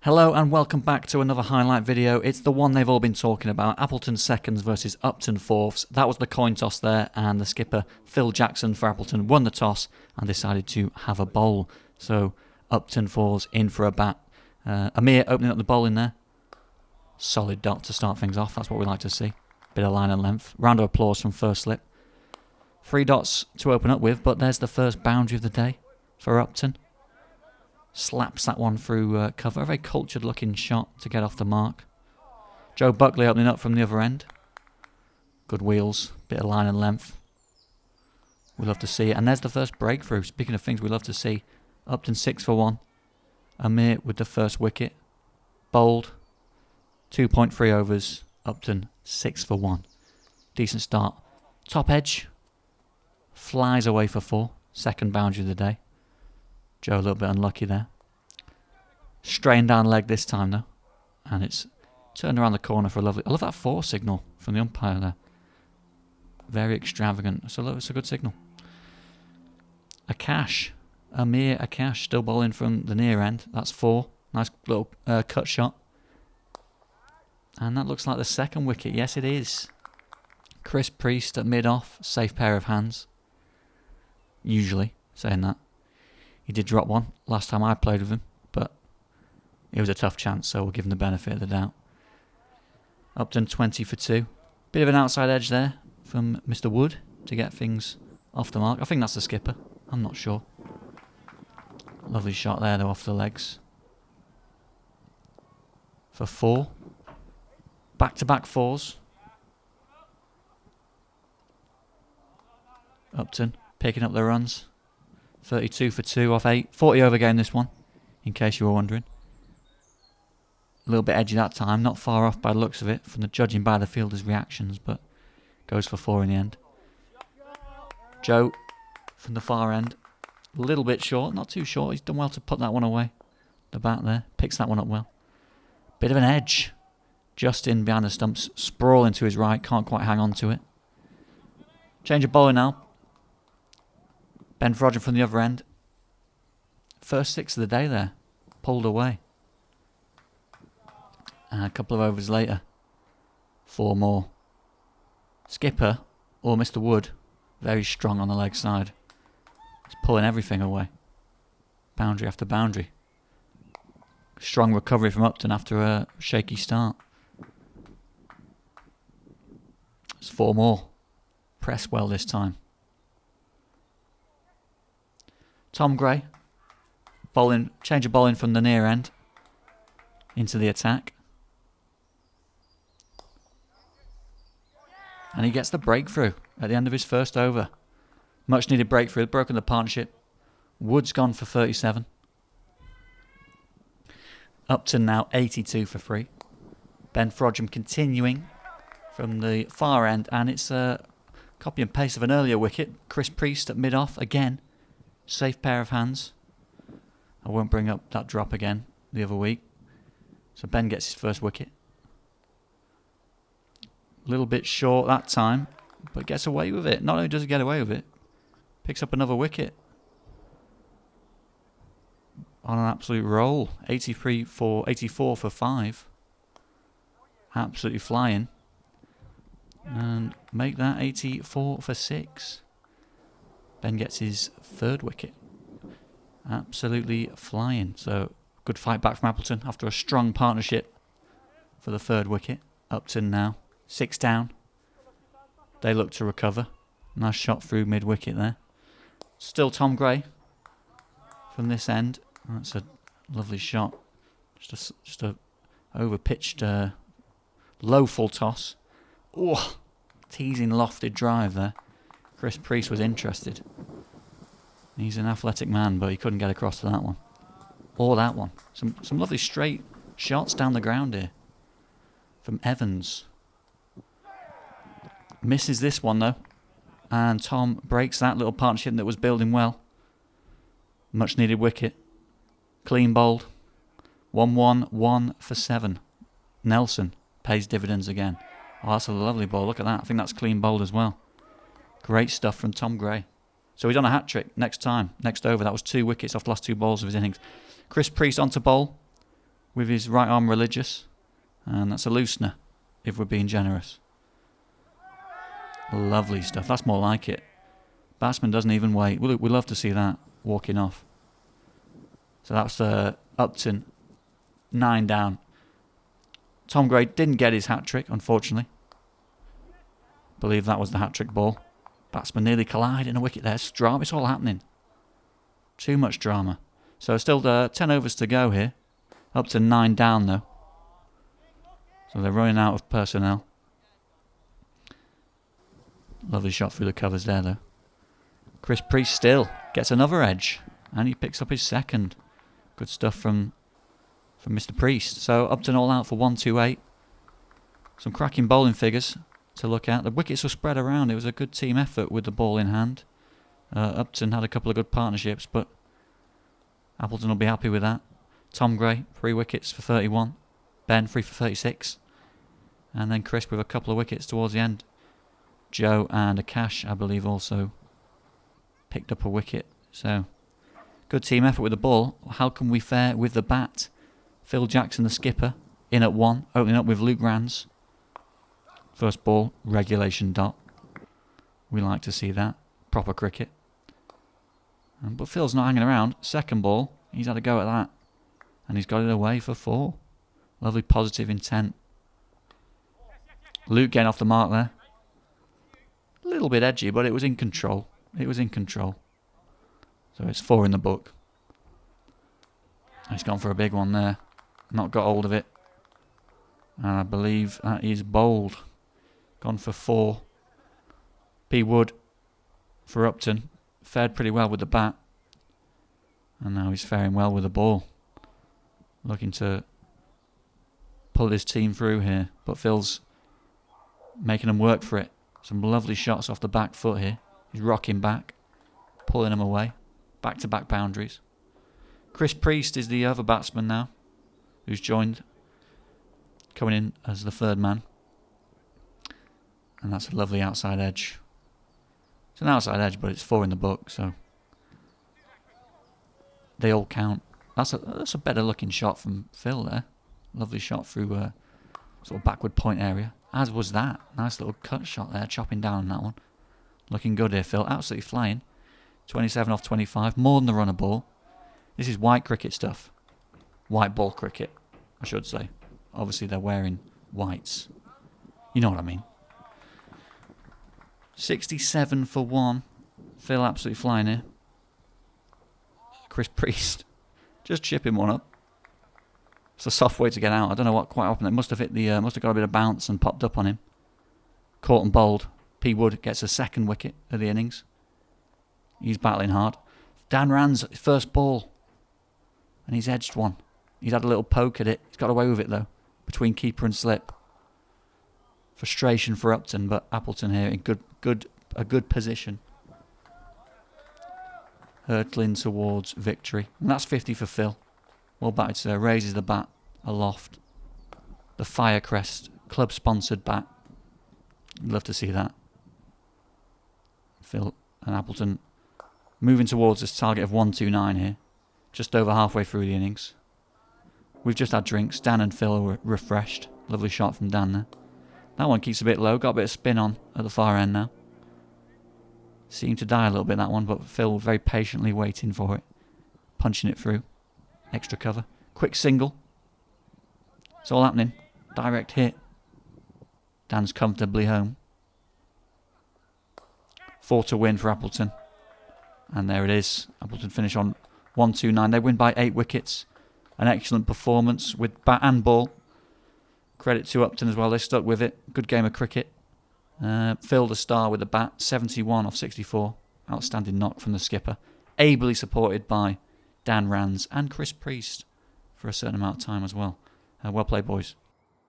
Hello and welcome back to another highlight video. It's the one they've all been talking about, Appleton seconds versus Upton fourths. That was the coin toss there, and the skipper, Phil Jackson for Appleton, won the toss and decided to have a bowl. So Upton falls in for a bat. Amir opening up the bowl in there. Solid dot to start things off, that's what we like to see. Bit of line and length. Round of applause from first slip. 3 dots to open up with, but there's the first boundary of the day for Upton. Slaps that one through cover. A very cultured looking shot to get off the mark. Joe Buckley opening up from the other end. Good wheels. Bit of line and length. We love to see it. And there's the first breakthrough. Speaking of things we love to see. Upton 6 for 1. Amir with the first wicket. Bowled. 2.3 overs. Upton 6 for 1. Decent start. Top edge. Flies away for 4. Second boundary of the day. Joe a little bit unlucky there. Straying down leg this time though. And it's turned around the corner for a lovely... I love that 4 signal from the umpire there. Very extravagant. So it's a good signal. Akash. Amir Akash still bowling from the near end. That's 4. Nice little cut shot. And that looks like the second wicket. Yes, it is. Chris Priest at mid-off. Safe pair of hands. Usually, saying that. He did drop one last time I played with him, but it was a tough chance, so we'll give him the benefit of the doubt. Upton 20 for 2. Bit of an outside edge there from Mr. Wood to get things off the mark. I think that's the skipper. I'm not sure. Lovely shot there, though, off the legs. For 4. Back-to-back 4s. Upton picking up the runs. 32 for 2 off 8. 40 over game this one, in case you were wondering. A little bit edgy that time. Not far off by the looks of it, from the judging by the fielders' reactions, but goes for 4 in the end. Joe from the far end. A little bit short. Not too short. He's done well to put that one away. The bat there. Picks that one up well. Bit of an edge. Just in behind the stumps. Sprawling to his right. Can't quite hang on to it. Change of bowler now. Ben Frodgen from the other end. First 6 of the day there. Pulled away. And a couple of overs later. 4 more. Skipper, or Mr. Wood, very strong on the leg side. He's pulling everything away. Boundary after boundary. Strong recovery from Upton after a shaky start. It's 4 more. Press well this time. Tom Gray, bowling, change of bowling from the near end into the attack. And he gets the breakthrough at the end of his first over. Much needed breakthrough, broken the partnership. Wood's gone for 37. Upton now 82 for 3. Ben Frodgen continuing from the far end, and it's a copy and paste of an earlier wicket. Chris Priest at mid-off again. Safe pair of hands. I won't bring up that drop again the other week. So Ben gets his first wicket. A little bit short that time, but gets away with it. Not only does he get away with it, picks up another wicket. On an absolute roll. 84 for 5. Absolutely flying. And make that 84 for 6. Ben gets his 3rd wicket. Absolutely flying. So, good fight back from Appleton after a strong partnership for the 3rd wicket. Upton now 6 down. They look to recover. Nice shot through mid-wicket there. Still Tom Gray from this end. That's a lovely shot. Just a over-pitched low full toss. Oh, teasing lofted drive there. Chris Priest was interested. He's an athletic man, but he couldn't get across to that one. Or that one. Some lovely straight shots down the ground here. From Evans. Misses this one though. And Tom breaks that little partnership that was building well. Much needed wicket. Clean bowled. 1-1, 1 for 7. Nelson pays dividends again. Oh, that's a lovely ball. Look at that. I think that's clean bowled as well. Great stuff from Tom Gray. So he's on a hat-trick next time, next over. That was 2 wickets off the last 2 balls of his innings. Chris Priest on to bowl. with his right arm religious. And that's a loosener, if we're being generous. Lovely stuff. That's more like it. Batsman doesn't even wait. We love to see that, walking off. So that's Upton, 9 down. Tom Gray didn't get his hat-trick, unfortunately. Believe that was the hat-trick ball. Batsman nearly collided in a wicket there. It's drama. It's all happening. Too much drama. So still 10 overs to go here. Upton 9 down, though. So they're running out of personnel. Lovely shot through the covers there, though. Chris Priest still gets another edge. And he picks up his second. Good stuff from Mr. Priest. So Upton all out for 128. Some cracking bowling figures to look at. The wickets were spread around. It was a good team effort with the ball in hand. Upton had a couple of good partnerships, but Appleton will be happy with that. Tom Gray, 3 wickets for 31. Ben, 3 for 36. And then Chris with a couple of wickets towards the end. Joe and Akash, I believe, also picked up a wicket. So, good team effort with the ball. How can we fare with the bat? Phil Jackson, the skipper, in at 1, opening up with Luke Rands. First ball, regulation dot. We like to see that. Proper cricket. But Phil's not hanging around. Second ball, he's had a go at that. And he's got it away for 4. Lovely positive intent. Luke getting off the mark there. A little bit edgy, but it was in control. It was in control. So it's 4 in the book. He's gone for a big one there. Not got hold of it. And I believe that is bowled. Gone for 4. P. Wood for Upton. Fared pretty well with the bat. And now he's faring well with the ball. Looking to pull his team through here. But Phil's making them work for it. Some lovely shots off the back foot here. He's rocking back. Pulling them away. Back-to-back boundaries. Chris Priest is the other batsman now. Who's joined. Coming in as the 3rd man. And that's a lovely outside edge. It's an outside edge, but it's 4 in the book, so they all count. That's a better looking shot from Phil there. Lovely shot through sort of backward point area. As was that. Nice little cut shot there, chopping down on that one. Looking good here, Phil. Absolutely flying. 27 off 25. More than the runner ball. This is white cricket stuff. White ball cricket, I should say. Obviously, they're wearing whites. You know what I mean. 67 for 1. Phil absolutely flying here. Chris Priest. Just chipping one up. It's a soft way to get out. I don't know what quite happened. It must have hit the must have got a bit of bounce and popped up on him. Caught and bowled. P. Wood gets a 2nd wicket of the innings. He's battling hard. Dan Rands, first ball. And he's edged one. He's had a little poke at it. He's got away with it though. Between keeper and slip. Frustration for Upton, but Appleton here in a good position. Hurtling towards victory. And that's 50 for Phil. Well batted, sir. Raises the bat aloft. The Firecrest club-sponsored bat. Love to see that. Phil and Appleton moving towards this target of 129 here. Just over halfway through the innings. We've just had drinks. Dan and Phil were refreshed. Lovely shot from Dan there. That one keeps a bit low. Got a bit of spin on at the far end now. Seemed to die a little bit, that one, but Phil very patiently waiting for it. Punching it through. Extra cover. Quick single. It's all happening. Direct hit. Dan's comfortably home. 4 to win for Appleton. And there it is. Appleton finish on 129. They win by 8 wickets. An excellent performance with bat and ball. Credit to Upton as well. They stuck with it. Good game of cricket. Phil the star with the bat. 71 off 64. Outstanding knock from the skipper. Ably supported by Dan Rands and Chris Priest for a certain amount of time as well. Well played, boys.